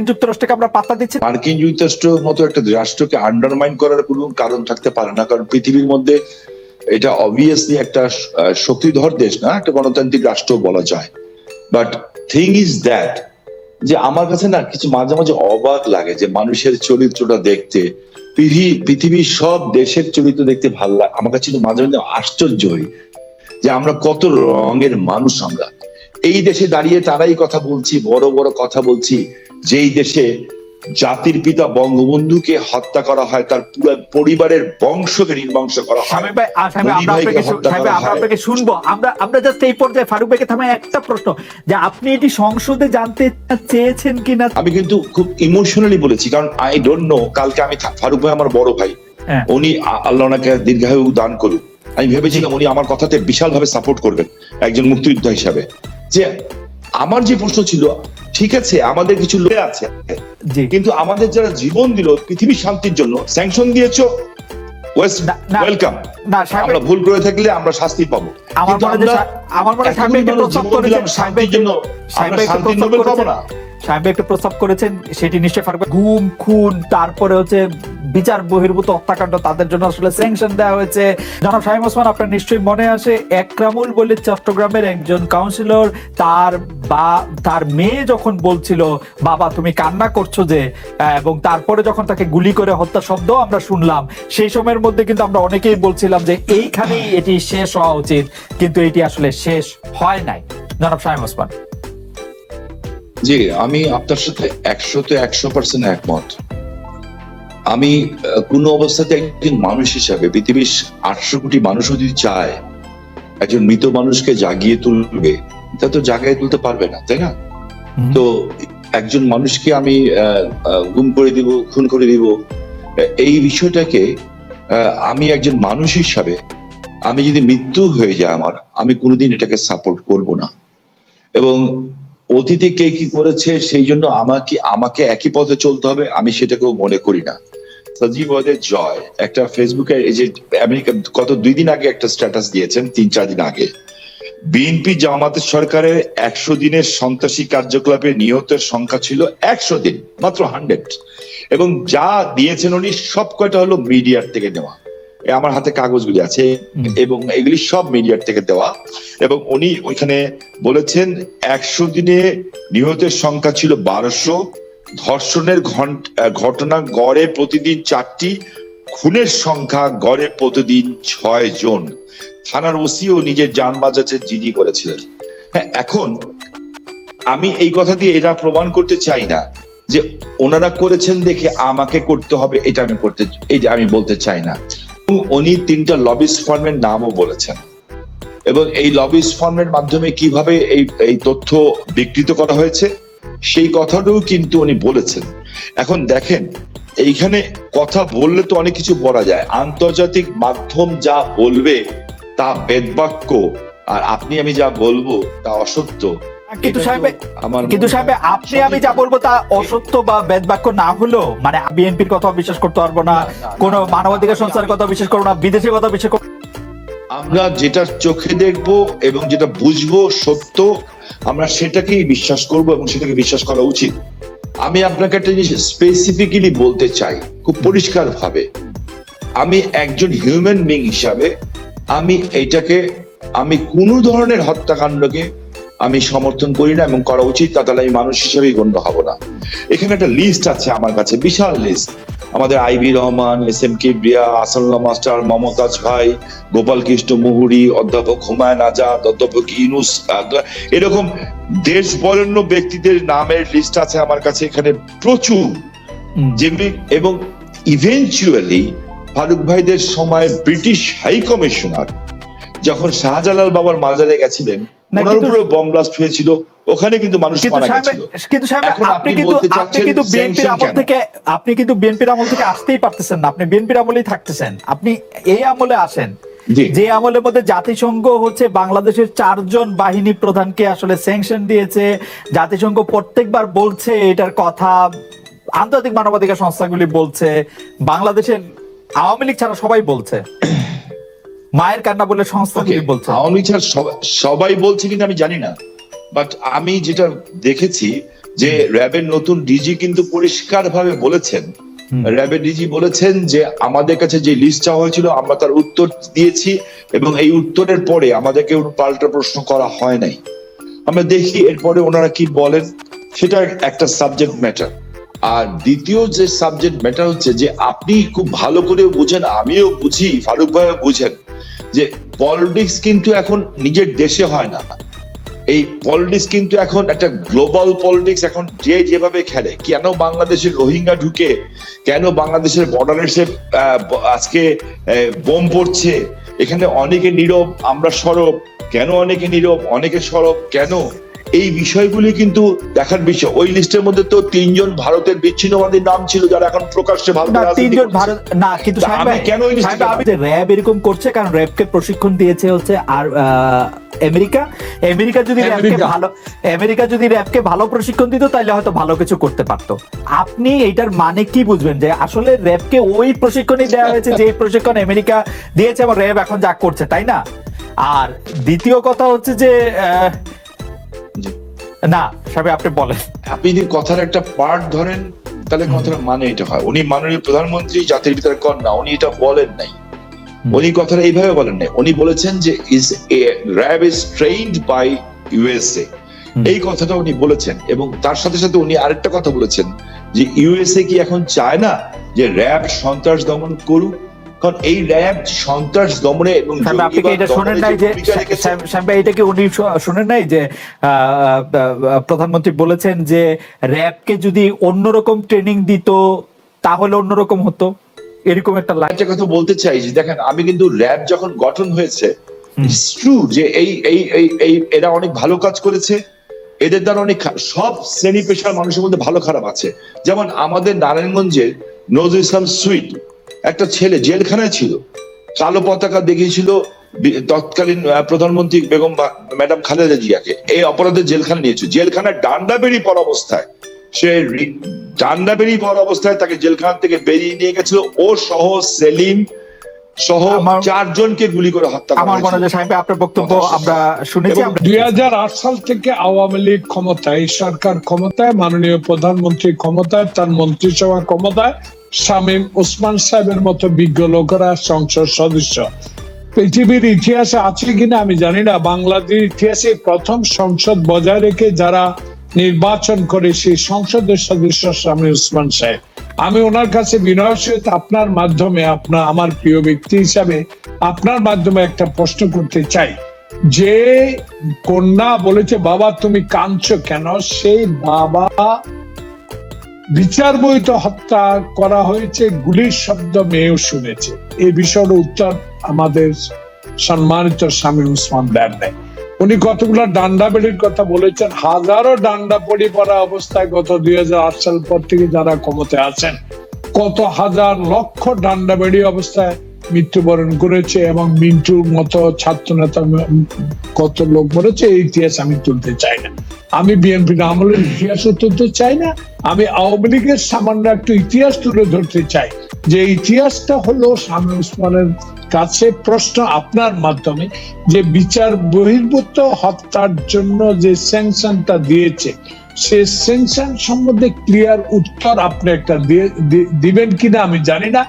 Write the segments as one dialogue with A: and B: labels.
A: মার্কিন যুক্তরাষ্ট্রকে আমরা পাত্তা দিচ্ছি?
B: মার্কিন যুক্তরাষ্ট্রের মতো একটা রাষ্ট্রকে আন্ডারমাইন করার কোনো কারণ থাকতে পারে না, কারণ পৃথিবীর মধ্যে এটা অবভিয়াসলি একটা শক্তিধর দেশ না, একটা গণতান্ত্রিক রাষ্ট্র বলা যায়। বাট থিং ইজ দ্যাট যে আমার কাছে না কিছু মাঝে মাঝে অবাক লাগে যে মানুষের চরিত্রটা দেখতে, পৃথিবীর সব দেশের চরিত্র দেখতে ভালো লাগে। আমার কাছে মাঝে মাঝে আশ্চর্য হই যে আমরা কত রঙের মানুষ। আমরা এই দেশে দাঁড়িয়ে তারাই কথা বলছি, বড় বড় কথা বলছি, যেই দেশে জাতির পিতা বঙ্গবন্ধুকে হত্যা করা হয়, তার পুরো পরিবারের বংশকে নির্বংশ করা হয়।
A: আপনাকে শুনবো আমরা জাস্ট এই পর্যায়ে ফারুক ভাইকে থামাই একটা প্রশ্ন, যে আপনি এটি সংসদে জানতে চেয়েছেন কিনা?
B: আমি কিন্তু খুব ইমোশনালি বলেছি, কারণ আই ডোন্ট নো, কালকে আমি ফারুক ভাই আমার বড় ভাই, উনি আল্লাহ ওনাকে দীর্ঘায়ু দান করুন, আমি ভেবেছিলাম উনি আমার কথাতে বিশাল ভাবে সাপোর্ট করবেন একজন মুক্তিযোদ্ধা হিসাবে। যে আমার যে প্রশ্ন ছিল, ঠিক আছে আমাদের কিছু লোক আছে, কিন্তু আমাদের যারা জীবন দিল পৃথিবীর শান্তির জন্য, স্যাংশন দিয়েছো, ওয়েলকাম। আমরা ভুল করে থাকলে আমরা শাস্তি পাবো, শান্তির জন্য শান্তির নোবেল পাবো না।
A: সাহেব একটা প্রস্তাব করেছেন, সেটি নিশ্চয়ই ফারুক, গুম খুন, তারপরে হচ্ছে বিচার বহির্ভূত হত্যাকাণ্ড, তাদের জন্য আসলে স্যাংশন দেওয়া হয়েছে। জনাব শামীম ওসমান, আপনার নিশ্চয়ই মনে আসে একরামুল বলে চট্টগ্রামের একজন কাউন্সিলর, তার মেয়ে যখন বলছিল বাবা তুমি কান্না করছো যে, এবং তারপরে যখন তাকে গুলি করে হত্যা শব্দ আমরা শুনলাম, সেই সময়ের মধ্যে কিন্তু আমরা অনেকেই বলছিলাম যে এইখানেই এটি শেষ হওয়া উচিত, কিন্তু এটি আসলে শেষ হয় নাই। জনাব শামীম ওসমান।
B: জি, আমি আপনার সাথে 100% একমত। আমি কোন অবস্থাতে একজন মানুষ হিসাবে, পৃথিবীর 800 কোটি মানুষ যদি চায় একজন মৃত মানুষকে জাগিয়ে তুলবে, তা তো জাগিয়ে তুলতে পারবে না, তাই না? তো একজন মানুষকে আমি গুম করে দিব, খুন করে দিব, এই বিষয়টাকে আমি একজন মানুষ হিসাবে, আমি যদি মৃত্যু হয়ে যায় আমার, আমি কোনোদিন এটাকে সাপোর্ট করব না। এবং অতীতে কে কি করেছে সেই জন্য আমাকে একই পথে চলতে হবে, আমি সেটাকেও মনে করি না। সজীব ওয়াদের জয় একটা ফেসবুকে, এই যে আমেরিকা গত 2 দিন আগে একটা স্ট্যাটাস দিয়েছেন, 3-4 দিন আগে, বিএনপি জামাতের সরকারের 100 দিনের সন্ত্রাসী কার্যকলাপে নিহতের সংখ্যা ছিল 100 দিন, মাত্র 100, এবং যা দিয়েছেন উনি সব কয়টা হলো মিডিয়ার থেকে নেওয়া। আমার হাতে কাগজগুলি আছে এবং এগুলি সব মিডিয়ার থেকে দেওয়া। এবং উনি ওইখানে বলেছেন 100 দিনে নিহতের সংখ্যা ছিল 1200, ধর্ষণের ঘটনা গড়ে প্রতিদিন 4টি, খুনের সংখ্যা গড়ে প্রতিদিন 6 জন। থানার ওসিও নিজের জান বাঁচাতে জিডি করেছিলেন। হ্যাঁ, এখন আমি এই কথা দিয়ে এটা প্রমাণ করতে চাই না যে ওনারা করেছেন দেখে আমাকে করতে হবে, এটা আমি বলতে চাই না। উনি 3টা লবিস্ট ফার্মের নামও বলেছেন, এবং এই লবিস্ট ফার্মের মাধ্যমে কিভাবে এই তথ্য বিকৃত করা হয়েছে সেই কথাটাও কিন্তু উনি বলেছেন। এখন দেখেন, এইখানে কথা বললে তো অনেক কিছু বলা যায়, আন্তর্জাতিক মাধ্যম যা বলবে তা বেদবাক্য, আর আপনি আমি যা বলবো তা অসত্য।
A: কিন্তু সাহেব আপনি আমি যা বলবো তা অসত্য বা বেদবাক্য না হলেও, মানে বিএনপির কথা বিশ্বাস করতে পারবো না, কোন মানবাধিকার সংস্থার কথা বিশ্বাস করবো না, বিদেশের কথা বিশ্বাস করবো।
B: আমরা যেটা চোখে দেখবো এবং যেটা বুঝবো সত্য, আমরা সেটাকেই বিশ্বাস করব এবং সেটাকে বিশ্বাস করা উচিত। আমি আপনাকে একটা জিনিস স্পেসিফিক্যালি বলতে চাই খুব পরিষ্কার ভাবে, আমি একজন হিউম্যান বিং হিসাবে আমি কোনো ধরনের হত্যাকাণ্ডকে আমি সমর্থন করি না এবং করা উচিত, তাহলে আমি মানুষ হিসেবেই গণ্য হব না। এখানে একটা লিস্ট আছে আমার কাছে, বিশাল লিস্ট। আমাদের IB Rahman, SM Kibria, Asadullah master, Momtaz ভাই, গোপাল কৃষ্ণ মুহুরী, অধ্যাপক হুমায়ুন আজাদ, অধ্যাপক ইউনুস, এরকম দেশ বরেণ্য ব্যক্তিদের নামের লিস্ট আছে আমার কাছে এখানে প্রচুর, যেগুলি, এবং ইভেনচুয়ালি ফারুক ভাইদের সময় ব্রিটিশ হাই কমিশনার যখন শাহজালাল বাবার মাজারে গেছিলেন, ওনার উপরে বম ব্লাস্ট হয়েছিল, ওখানে কিন্তু মানুষ মারা গেছিল।
A: কিন্তু আপনি কিন্তু বিএনপির আমল থেকে আসতেই পারতেছেন না, আপনি বিএনপির আমলেই থাকতেছেন, আপনি এই আমলে আসেন যে আমলের মধ্যে জাতিসংঘ হচ্ছে বাংলাদেশের 4 জন বাহিনী প্রধানকে আসলে স্যাংশন দিয়েছে। জাতিসংঘ প্রত্যেকবার বলছে এটার কথা, আন্তর্জাতিক মানবাধিকার সংস্থাগুলি বলছে, বাংলাদেশের আওয়ামী লীগ ছাড়া সবাই বলছে, মায়ের কান্না বলে সংস্থাগুলি বলছে।
B: আওয়ামী লীগ ছাড়া সবাই বলছে কিনা আমি জানি না, বাট আমি যেটা দেখেছি যে র্যাবের নতুন ডিজি কিন্তু পরিষ্কার ভাবে বলেছেন, র্যাবের ডিজি বলেছেন যে আমাদের কাছে যে লিস্ট চাওয়া হয়েছিল আমরা তার উত্তর দিয়েছি এবং এই উত্তরের পরে আমাদেরকে কোনো পাল্টা প্রশ্ন করা হয় নাই। আমরা দেখি এরপরে ওনারা কি বলেন, সেটা একটা সাবজেক্ট ম্যাটার। আর দ্বিতীয় যে সাবজেক্ট ম্যাটার হচ্ছে যে আপনি খুব ভালো করে বুঝেন, আমিও বুঝি, ফারুক ভাইও বুঝেন যে পলিটিক্স কিন্তু এখন নিজের দেশে হয় না, এই পলিটিক্স কিন্তু এখন একটা গ্লোবাল পলিটিক্স। এখন যে যেভাবে খেলে, কেন বাংলাদেশের রোহিঙ্গা ঢুকে, কেন বাংলাদেশের বর্ডারে সে আজকে বোম পড়ছে, এখানে অনেকে নীরব আমরা সরব, কেন অনেকে নীরব অনেকে সরব কেন, এই বিষয়গুলি কিন্তু দেখার বিষয়। ওই লিস্টের মধ্যে তো 3 জন ভারতের বিচ্ছিন্নবাদীর নাম ছিল যারা এখন প্রকাশ্যে ভারতের রাজনীতি করছে।
A: কিন্তু
B: আমি কেন এই লিস্টে
A: র্যাব এরকম করছে কারণ র্যাবকে প্রশিক্ষণ দিয়েছে হচ্ছে আর আমেরিকা। আমেরিকা যদি র্যাবকে ভালো প্রশিক্ষণ দিত তাহলে হয়তো ভালো কিছু করতে পারতো। আপনি এইটার মানে কি বুঝবেন যে আসলে র্যাবকে ওই প্রশিক্ষণই দেওয়া হয়েছে যে প্রশিক্ষণ আমেরিকা দিয়েছে এবং র্যাব এখন যা করছে, তাই না? আর দ্বিতীয় কথা হচ্ছে যে না সাহেব আপনি বলেন,
B: আপনি যদি কথার একটা পার্ট ধরেন তাহলে কথার মানে এটা হয়। উনি মাননীয় প্রধানমন্ত্রী জাতির পিতার কন্যা, উনি এটা বলেন নাই, উনি কথাটা এইভাবে বলেন নাই। উনি বলেছেন যে RAB is trained by USA, এই কথাটা উনি বলেছেন। এবং তার সাথে সাথে উনি আরেকটা কথা বলেছেন যে ইউএসএ কি এখন চায় না যে র্যাব সন্ত্রাস দমন করুক? কারণ এই র্যাব সন্ত্রাস দমনে এবং
A: আপনি কি এটা শোনেন নাই যে এটা কি উনি শোনেন নাই যে প্রধানমন্ত্রী বলেছেন যে র্যাবকে যদি অন্যরকম ট্রেনিং দিত তাহলে অন্যরকম হতো, এরকম একটা
B: কথা বলতে চাই যে দেখেন, আমি কিন্তু র্যাব যখন গঠন হয়েছে ট্রু যে এই এরা অনেক ভালো কাজ করেছে, এদের দ্বারা অনেক সব শ্রেণী পেশার মানুষের মধ্যে ভালো খারাপ আছে। যেমন আমাদের নারায়ণগঞ্জের নজরুল ইসলাম সুইট একটা ছেলে জেলখানায় ছিল, কালো পতাকা দেখিয়েছিল তৎকালীন প্রধানমন্ত্রী বেগম ম্যাডাম খালেদা জিয়াকে, এই অপরাধে জেলখানা নিয়েছে। জেলখানায় ডান্ডা বেরি পর অবস্থায়, সে ডান্ডা বেরি পর অবস্থায় তাকে জেলখানা থেকে বেরিয়ে নিয়ে গেছিল, ও সহ সেলিম সহ 4 জনকে গুলি করে হত্যা করা হয়েছে।
A: আমার মনে হয় সাহেব আপনার বক্তব্য আমরা শুনেছি।
C: 2008 সাল থেকে আওয়ামী লীগ ক্ষমতায়, সরকার ক্ষমতায়, মাননীয় প্রধানমন্ত্রী ক্ষমতায়, তার মন্ত্রিসভা ক্ষমতায়, শামীম ওসমান সাহেবের মতো বিজ্ঞ লোকেরা সংসদ সদস্য। পৃথিবীর ইতিহাসে আছে কিনা আমি জানি না, বাংলাদেশের ইতিহাসে প্রথম সংসদ বজায় রেখে যারা নির্বাচন করে সেই সংসদের সদস্য শামীম ওসমান সাহেব। আমি ওনার কাছে বিনয়ের সহিত আপনার মাধ্যমে, আমার প্রিয় ব্যক্তি হিসাবে আপনার মাধ্যমে একটা প্রশ্ন করতে চাই। যে কন্যা বলেছে বাবা তুমি কাঁদছো কেন, সেই বাবা বিচার বহির্ভূত হত্যা করা হয়েছে, গুলির শব্দ মেয়েও শুনেছে। এই বিষয়ের উত্তর আমাদের সম্মানিত শামীম ওসমান দেন নাই। উনি কতগুলো ডান্ডা বেড়ির কথা বলেছেন, হাজারো ডান্ডা পড়ি পড়া অবস্থায় গত 2008 সাল পর থেকে যারা ক্ষমতায় আছেন, কত হাজার লক্ষ ডান্ডা বেড়ি অবস্থায় মৃত্যুবরণ করেছে এবং মিন্টুর মতো ছাত্র নেতা কত লোক মরেছে, এই ইতিহাস আমি তুলতে চাই না। আমি বিএনপির আমলের ইতিহাসও তুলতে চাই না, আমি আওয়ামী লীগের সামান্য একটু ইতিহাস তুলে ধরতে চাই। যে ইতিহাসটা হলো শামীম ওসমানের কাছে প্রশ্ন আপনার মাধ্যমে, যে বিচার বহির্ভূত হত্যার জন্য যে স্যাংশনটা দিয়েছে, সে স্যাংশন সম্বন্ধে ক্লিয়ার উত্তর আপনি একটা দিবেন কিনা আমি জানি না।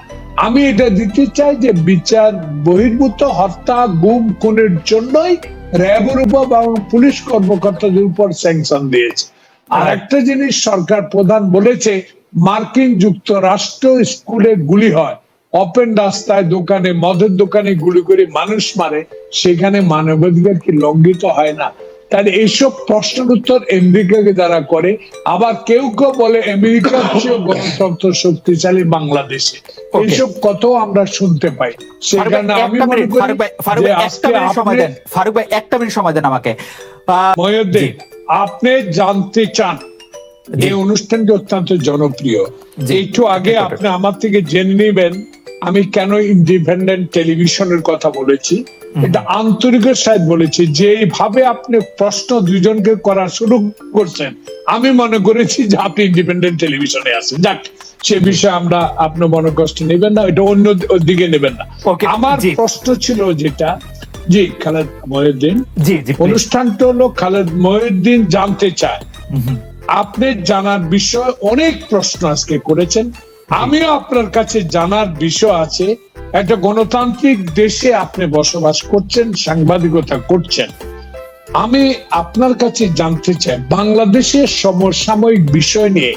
C: আমি এটা দিতে চাই যে বিচার বহির্ভূত হত্যা, গুম, খুনের জন্যই র্যাবের উপর এবং পুলিশ কর্মকর্তাদের উপর স্যাংশন দিয়েছে। আর একটা জিনিস সরকার প্রধান বলেছে, মার্কিন যুক্তরাষ্ট্র স্কুলে গুলি হয়, ওপেন রাস্তায়, দোকানে, মদের দোকানে গুলি করে মানুষ মারে, সেখানে মানবাধিকার কি লঙ্ঘিত হয় না? তাহলে এইসব প্রশ্নের উত্তর আমেরিকাকে যারা করে, আবার কেউ কেউ বলে আমেরিকার চেয়ে গণতন্ত্র শক্তিশালী বাংলাদেশে, এইসব কথাও আমরা শুনতে পাই। সেখানে আমি মনে করি যে আজকে
A: ফারুক ভাই একটা মিনিট সময় দেন আমাকে।
C: মহিউদ্দিন, আপনি জানতে চান এই অনুষ্ঠানটি অত্যন্ত জনপ্রিয়, একটু আগে আপনি আমার থেকে জেনে নেবেন আমি কেন ইন্ডিপেন্ডেন্ট টেলিভিশনের কথা বলেছি। এটা আন্তরিকের সাথে বলেছি, যেভাবে আপনি প্রশ্ন দুইজনকে করা শুরু করছেন, আমি মনে করেছি যে আপনি ইন্ডিপেন্ডেন্ট টেলিভিশনে আছেন। যাক, সে বিষয়ে আমরা আপনার মনে কষ্ট নেবেন না, এটা অন্য দিকে নেবেন না। আমার প্রশ্ন ছিল যেটা, জি খালেদ মহিউদ্দিন, অনুষ্ঠানটা হলো খালেদ মহিউদ্দিন জানতে চায় আপনি জানার বিষয় অনেক প্রশ্ন আজকে করেছেন, আমিও আপনার কাছে জানার বিষয় আছে। একটা গণতান্ত্রিক দেশে আপনি বসবাস করছেন, সাংবাদিকতা করছেন, আমি আপনার কাছে জানতে চাই বাংলাদেশের সমসাময়িক বিষয় নিয়ে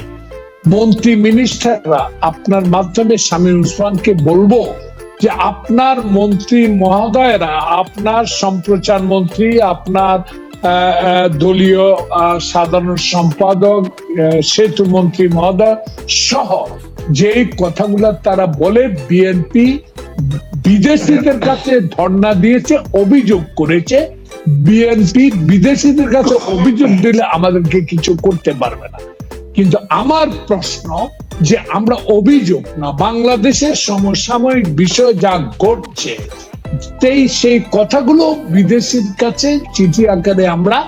C: মন্ত্রী মিনিস্টাররা আপনার মাধ্যমে শামীম ওসমানকে বলবো যে আপনার মন্ত্রী মহোদয়রা, আপনার সম্প্রচার মন্ত্রী, আপনার দলীয় সাধারণ সম্পাদক, সেতু মন্ত্রী মহোদয় সহ যে কথাগুলো তারা বলে বিএনপি বিদেশিদের কাছে ধর্ণা দিয়েছে, অভিযোগ করেছে, বিএনপি বিদেশিদের কাছে অভিযোগ দিলে আমাদেরকে কিছু করতে পারবে না। কিন্তু আমার প্রশ্ন যে আমরা অভিযোগ না, বাংলাদেশের সমসাময়িক বিষয় যা ঘটছে সেই কথাগুলো বিদেশির কাছে চিঠি আকারে আমরা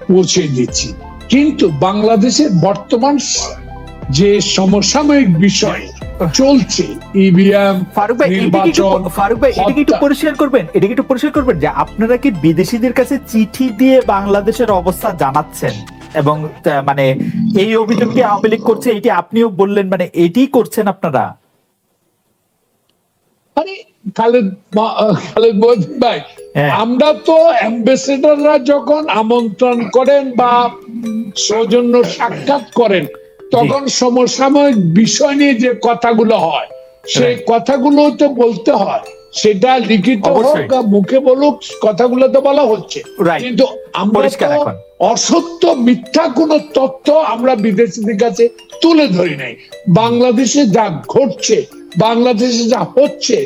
C: পৌঁছে দিচ্ছি, কিন্তু বাংলাদেশের বর্তমান যে সমসাময়িক বিষয় চলছে, ইভিএম,
A: ফারুক ভাই এটা কি একটু পরিষ্কার করবেন যে আপনারা কি বিদেশিদের কাছে চিঠি দিয়ে বাংলাদেশের অবস্থা জানাচ্ছেন এবং মানে এই অভিযোগটি আওয়ামী লীগ করছে, এটি আপনিও বললেন, মানে এটি করছেন আপনারা?
C: খালেদ মহিউদ্দিন ভাই, আমরা তো অ্যাম্বাসেডররা যখন আমন্ত্রণ করেন বা সৌজন্য সাক্ষাৎ করেন তখন সমসাময়িক বিষয় নিয়ে যে কথাগুলো হয় সেই কথাগুলো তো বলতে হয়, সেটা লিখিত হোক বা মুখে বলুক, কথাগুলো তো বলা হচ্ছে। কিন্তু আমরা অসত্য মিথ্যা কোন তথ্য আমরা বিদেশিদের কাছে তুলে ধরি নাই। বাংলাদেশে যা ঘটছে, বাংলাদেশে যা হচ্ছে,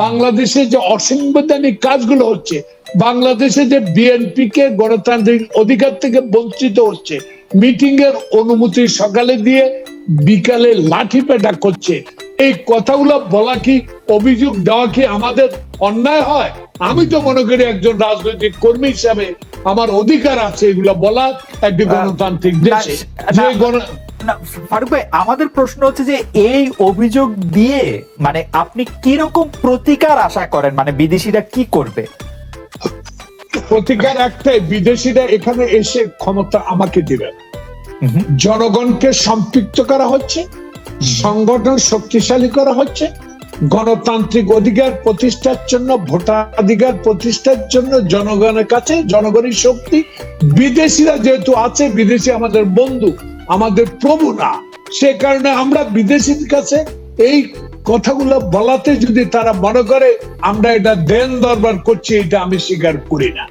C: বাংলাদেশে যে অসাংবিধানিক কাজগুলো হচ্ছে, বাংলাদেশে যে বিএনপি কে গণতান্ত্রিক অধিকার থেকে বঞ্চিত হচ্ছে, মিটিং এর অনুমতি সকালে দিয়ে বিকালে লাঠি পেটা করছে, এই কথাগুলো বলা কি, অভিযোগ দেওয়া কি আমাদের অন্যায় হয়? আমি তো মনে করি একজন রাজনৈতিক কর্মী হিসাবে আমার অধিকার আছে এগুলো বলার একটি গণতান্ত্রিক দেশে।
A: ফারুক ভাই, আমাদের প্রশ্ন হচ্ছে যে এই অভিযোগ দিয়ে মানে আপনি কিরকম প্রতিকার আশা করেন, মানে বিদেশিরা কি করবে?
C: প্রতিকার একটাই, বিদেশিরা এখানে এসে ক্ষমতা আমাকে দিবে, জনগণকে সম্পৃক্ত করা হচ্ছে, সংগঠন শক্তিশালী করা হচ্ছে, গণতান্ত্রিক অধিকার প্রতিষ্ঠার জন্য, ভোটাধিকার প্রতিষ্ঠার জন্য জনগণের কাছে জনগণের শক্তি। বিদেশিরা যেহেতু আছে, বিদেশি আমাদের বন্ধু, আমাদের প্রভু না, সে কারণে আমরা বিদেশির কাছে এই কথাগুলো বলাতে যদি তারা মনে করে আমরা এটা দেন দরবার করছি, এটা আমি স্বীকার করি না।